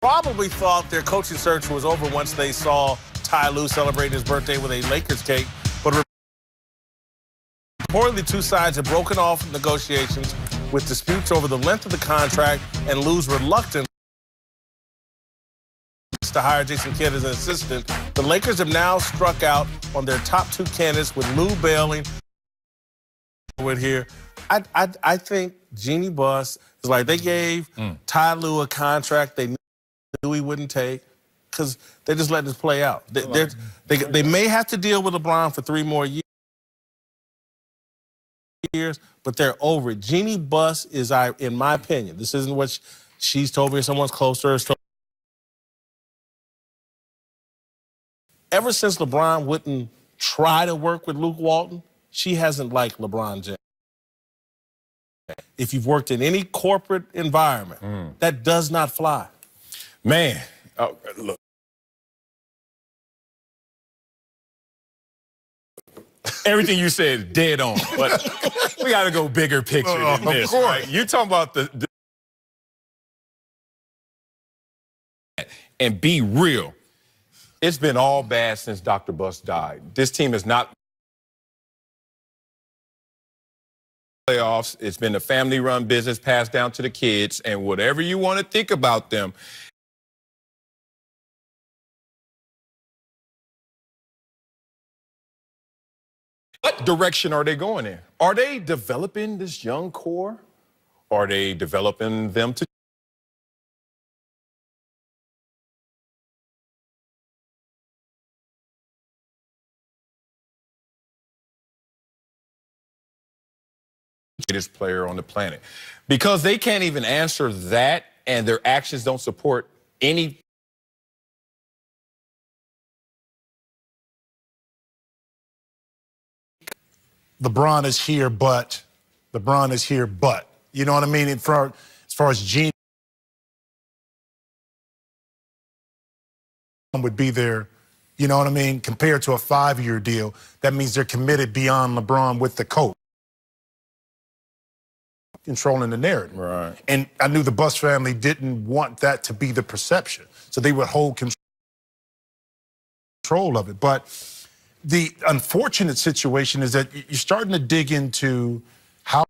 Probably thought their coaching search was over once they saw Ty Lue celebrating his birthday with a Lakers cake. But reportedly, the two sides have broken off negotiations with disputes over the length of the contract and Lue's reluctance to hire Jason Kidd as an assistant. The Lakers have now struck out on their top two candidates with Lue bailing. Here, I think Jeannie Buss is like they gave Ty Lue a contract they knew he wouldn't take because they just let this play out. They may have to deal with LeBron for 3 more years, but they're over it. Jeannie Buss is, in my opinion, this isn't what she's told me or someone's closer. Ever since LeBron wouldn't try to work with Luke Walton, she hasn't liked LeBron James. If you've worked in any corporate environment, that does not fly. Man, look. Everything you said is dead on, but we got to go bigger picture than this. Of course. Right? You're talking about the and be real. It's been all bad since Dr. Buss died. This team is not playoffs. It's been a family-run business passed down to the kids, and whatever you want to think about them, what direction are they going in? Are they developing this young core? Are they developing them to greatest player on the planet? Because they can't even answer that, and their actions don't support any. LeBron is here, but LeBron is here, but you know what I mean? As far as Gene would be there, you know what I mean? Compared to a 5-year deal, that means they're committed beyond LeBron with the coach, controlling the narrative. Right. And I knew the Buss family didn't want that to be the perception, so they would hold control of it. But the unfortunate situation is that you're starting to dig into how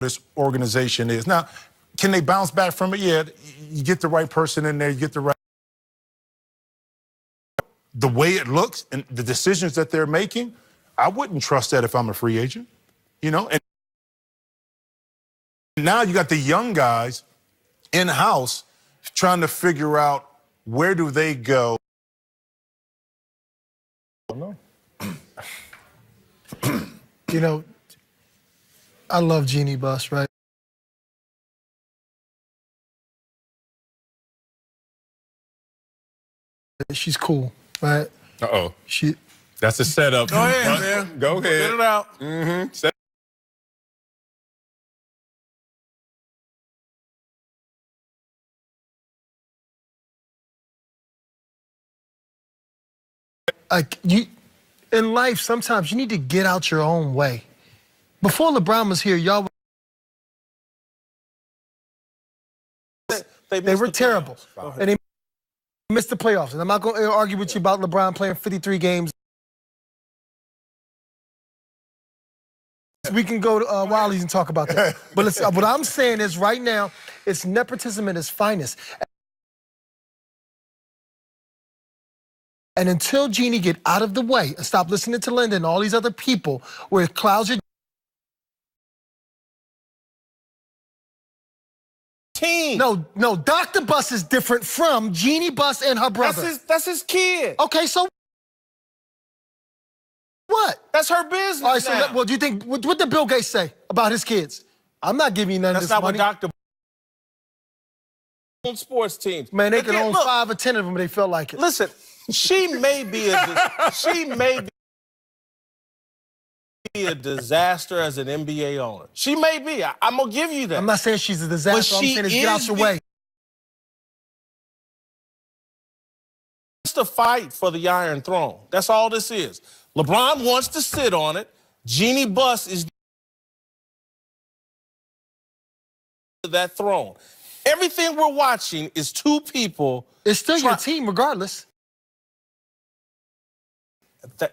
this organization is. Now, can they bounce back from it? Yeah, you get the right person in there, you get the right. The way it looks and the decisions that they're making, I wouldn't trust that if I'm a free agent, you know? And now you got the young guys in-house trying to figure out where do they go. You know, I love Jeannie Buss, right? She's cool, right? Uh-oh. That's a setup. Go ahead, man. Go ahead. Get it out. Mm-hmm. Like, in life, sometimes you need to get out your own way. Before LeBron was here, y'all they were terrible. And they missed the playoffs. And I'm not going to argue with you about LeBron playing 53 games. We can go to Wiley's and talk about that. But what I'm saying is right now, it's nepotism at its finest. And until Jeannie get out of the way and stop listening to Linda and all these other people where clouds are team. No, Dr. Buss is different from Jeannie Buss and her brother. That's his kid. Okay, so what? That's her business. All right, so well, do you think what did Bill Gates say about his kids? I'm not giving you none of this money. That's not what Dr. sports teams. Man, they can own 5 or 10 of them if they felt like it. Listen, she may be a disaster as an NBA owner. She may be. I'm gonna give you that. I'm not saying she's a disaster. I'm saying is get out your way. It's the fight for the Iron Throne. That's all this is. LeBron wants to sit on it. Jeannie Buss is that throne. Everything we're watching is two people. It's still your team, regardless.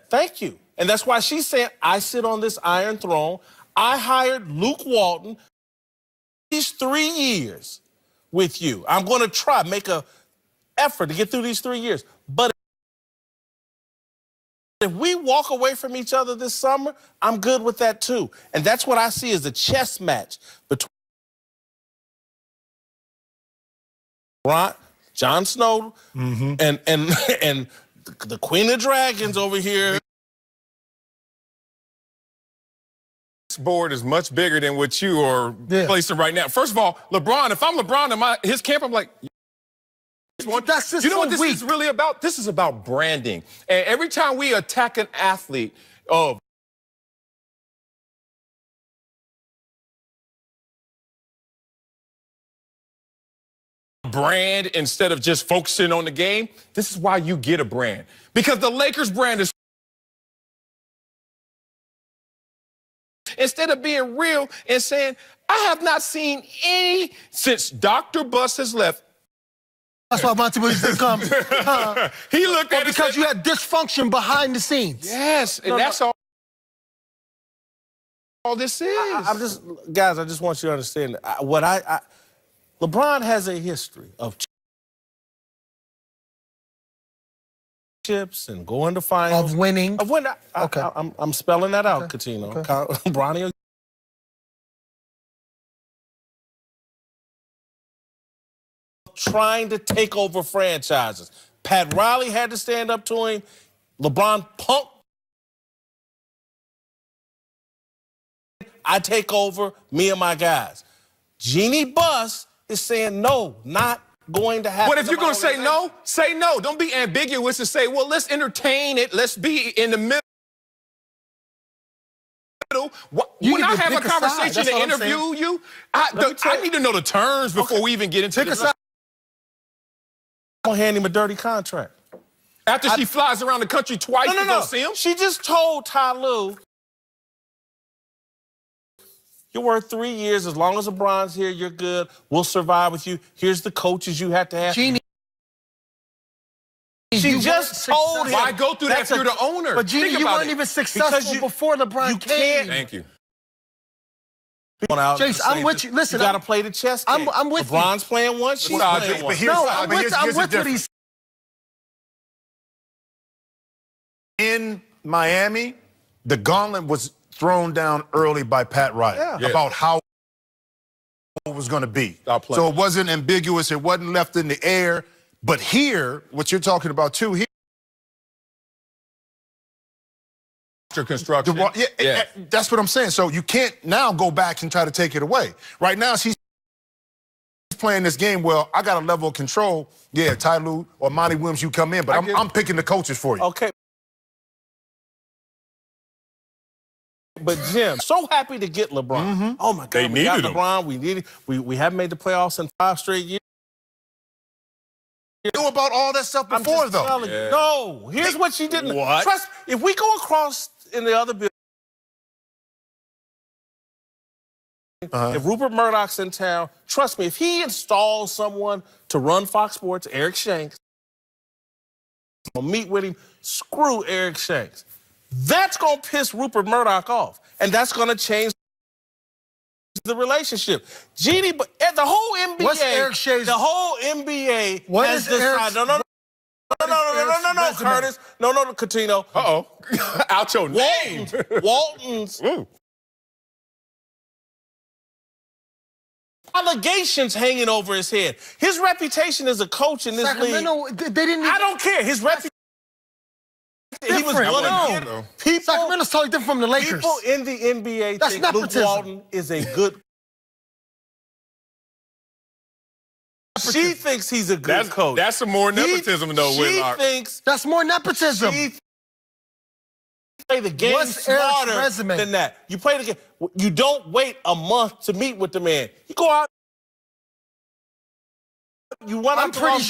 Thank you. And that's why she's saying, I sit on this iron throne. I hired Luke Walton these 3 years with you. I'm going to try, make an effort to get through these 3 years. But if we walk away from each other this summer, I'm good with that too. And that's what I see as a chess match between Jon Snow and the Queen of Dragons over here. This board is much bigger than what you are placing right now. First of all, LeBron, if I'm LeBron in his camp, I'm like, that's just you know what this is really about? This is about branding. And every time we attack an athlete, brand instead of just focusing on the game, this is why you get a brand. Because the Lakers brand is, instead of being real and saying, I have not seen any since Dr. Buss has left. That's why Monty Williams didn't come. He looked at it because you had dysfunction behind the scenes. Yes, and that's all this is. I'm just, guys, I just want you to understand LeBron has a history of chips and going to finals. Of winning. Of winning. Okay. I'm spelling that out, Catino. Okay. Bronny. Trying to take over franchises. Pat Riley had to stand up to him. LeBron punked. I take over, me and my guys. Jeannie Buss is saying, no, not going to happen. What if you're going to say no? Say no. Don't be ambiguous and say, well, let's entertain it. Let's be in the middle. When I have a conversation to interview you, I need to know the terms before we even get into this. I'm going to hand him a dirty contract. After she flies around the country twice to go see him? She just told Ty Lue, you're worth 3 years. As long as LeBron's here, you're good. We'll survive with you. Here's the coaches you have to have. Jeannie, she just told him. Why go through that if you're the owner? But Jeannie, you weren't even successful before LeBron came. Thank you. Chase, I'm with you. Listen, you got to play the chess game. I'm with you. LeBron's playing one, she's playing one. No, I'm with what he's in Miami, the gauntlet was thrown down early by Pat Riley about how it was going to be. So it wasn't ambiguous. It wasn't left in the air. But here, what you're talking about too, here. Construction. That's what I'm saying. So you can't now go back and try to take it away. Right now, she's playing this game. Well, I got a level of control. Yeah, Ty Lue or Monty Williams, you come in, but I'm picking the coaches for you. Okay. But Jim, so happy to get LeBron. Oh my God, they needed LeBron. We needed. We haven't made the playoffs in 5 straight years. You knew about all that stuff before, though. No, here's what she didn't. What? Trust. If we go across in the other building, if Rupert Murdoch's in town, trust me, if he installs someone to run Fox Sports, Eric Shanks, I'll meet with him. Screw Eric Shanks. That's going to piss Rupert Murdoch off, and that's going to change the relationship. Jeannie, the whole NBA, what's Eric Shanks? The whole NBA what has is Eric? No, Curtis. No, Catino. Out your name. Walton's allegations hanging over his head. His reputation as a coach in this Sacramento, league. they didn't. I don't care. His reputation. He was going to get people. Sacramento's totally different from the Lakers. People in the NBA think Luke Walton is a good. She thinks he's a good coach. That's some more nepotism, though, Whitlock. She thinks that's more nepotism. She play the game smarter than that. You play the game. You don't wait a month to meet with the man. You go out. You want I'm pretty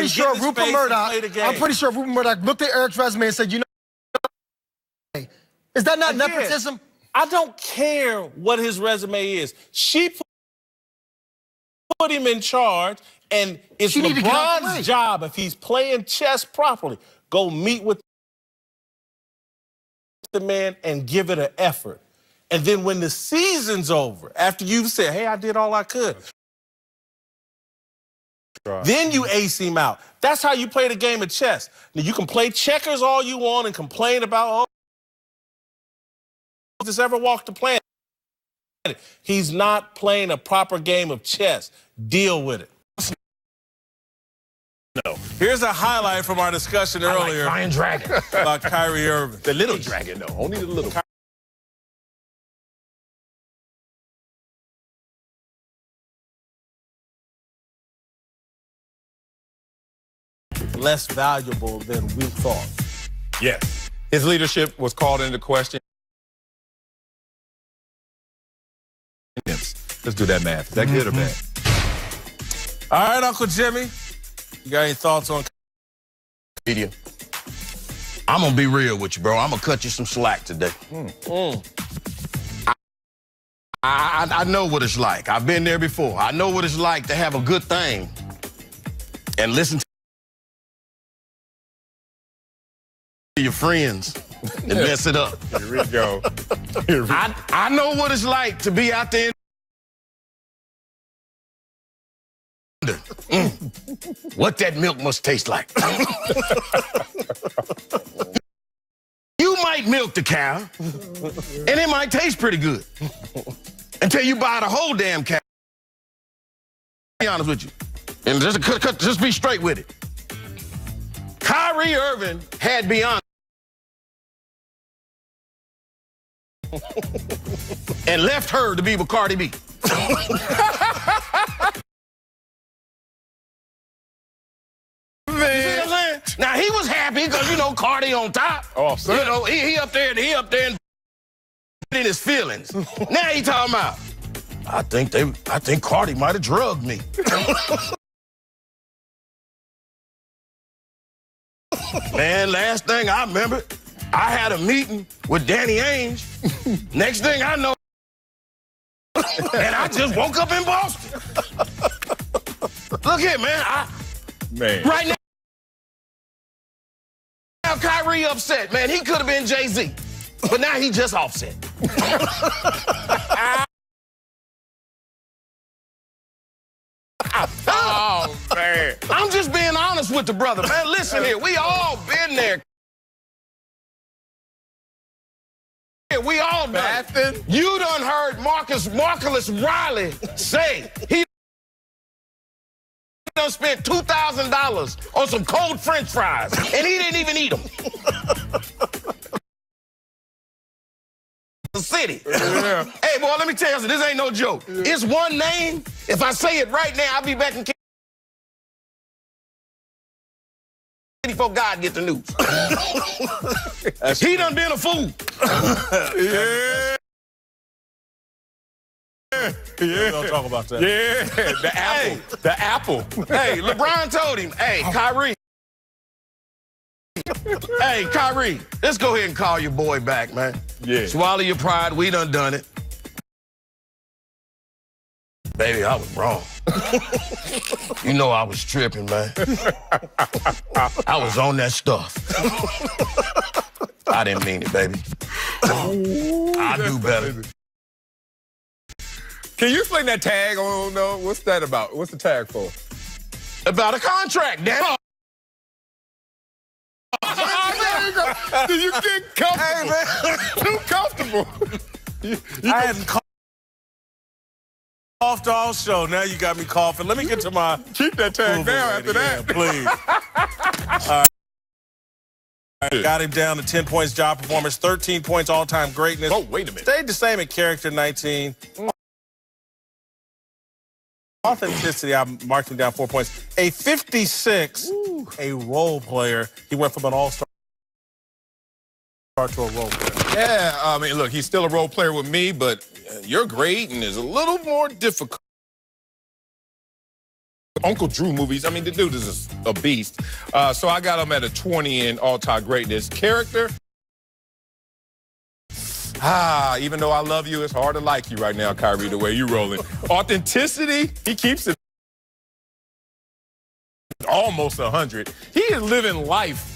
sure Rupert Murdoch. I'm pretty sure Rupert Murdoch looked at Eric's resume and said, "You know, is that not nepotism?" I don't care what his resume is. She put him in charge, and it's LeBron's job, if he's playing chess properly, go meet with the man and give it an effort. And then when the season's over, after you've said, hey, I did all I could, then you ace him out. That's how you play the game of chess. Now, you can play checkers all you want and complain about, oh, this ever walked the planet. He's not playing a proper game of chess. Deal with it. No. Here's a highlight from our discussion earlier about Kyrie Irving. The little dragon, though. Only the little. Less valuable than we thought. Yes. His leadership was called into question. Let's do that math. Is that good or bad? All right, Uncle Jimmy. You got any thoughts on media? I'm going to be real with you, bro. I'm going to cut you some slack today. I know what it's like. I've been there before. I know what it's like to have a good thing and listen to your friends and mess it up. Here we go. I know what it's like to be out there. What that milk must taste like. You might milk the cow, and it might taste pretty good until you buy the whole damn cow. Be honest with you, and just be straight with it. Kyrie Irving had Beyonce and left her to be with Cardi B. Now he was happy because you know Cardi on top. Oh, you know he up there and in his feelings. Now he talking about, I think Cardi might have drugged me. Man, last thing I remember, I had a meeting with Danny Ainge. Next thing I know, and I just woke up in Boston. Look here, man. Right now, Kyrie upset, man. He could have been Jay-Z, but now he just Offset. Oh, man. I'm just being honest with the brother, man. Listen here, we all been there. We all done. You done heard Marcus Riley say he done spent $2,000 on some cold French fries, and he didn't even eat them. The city. Yeah. Hey, boy, let me tell you something. This ain't no joke. Yeah. It's one name. If I say it right now, I'll be back in before God get the news. He done been a fool. Yeah. We don't talk about that. Yeah, the apple. Hey. The apple. Hey, LeBron told him, hey, Kyrie. Hey, Kyrie, let's go ahead and call your boy back, man. Yeah. Swallow your pride. We done it. Baby, I was wrong. You know I was tripping, man. I was on that stuff. I didn't mean it, baby. I do better. Can you explain that tag? Oh, no. What's that about? What's the tag for? About a contract, damn it. You get comfortable. Hey, man. Too comfortable. I hadn't coughed all show. Now you got me coughing. Let me get to my... Keep that tag down after that. Please. All right. Got him down to 10 points job performance, 13 points all-time greatness. Oh, wait a minute. Stayed the same in character, 19. Authenticity, I marked him down 4 points. A 56, a role player. He went from an all-star to a role player. Yeah, I mean, look, he's still a role player with me, but your grading is a little more difficult. Uncle Drew movies, I mean, the dude is a beast. So I got him at a 20 in all-time greatness. Character, even though I love you, it's hard to like you right now, Kyrie, the way you rolling. Authenticity, he keeps it almost 100. He is living life